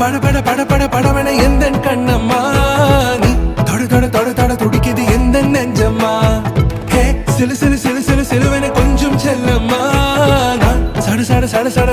பட பட பட பட படவன எந்த கண்ணம்மா நீ தொட தொட தொட தொட துடிக்குது எந்த நெஞ்சம்மா ஹே சிலு சிலு சிலு சிலு சிலுவன கொஞ்சம் செல்லம்மா நான் சட சட சட சட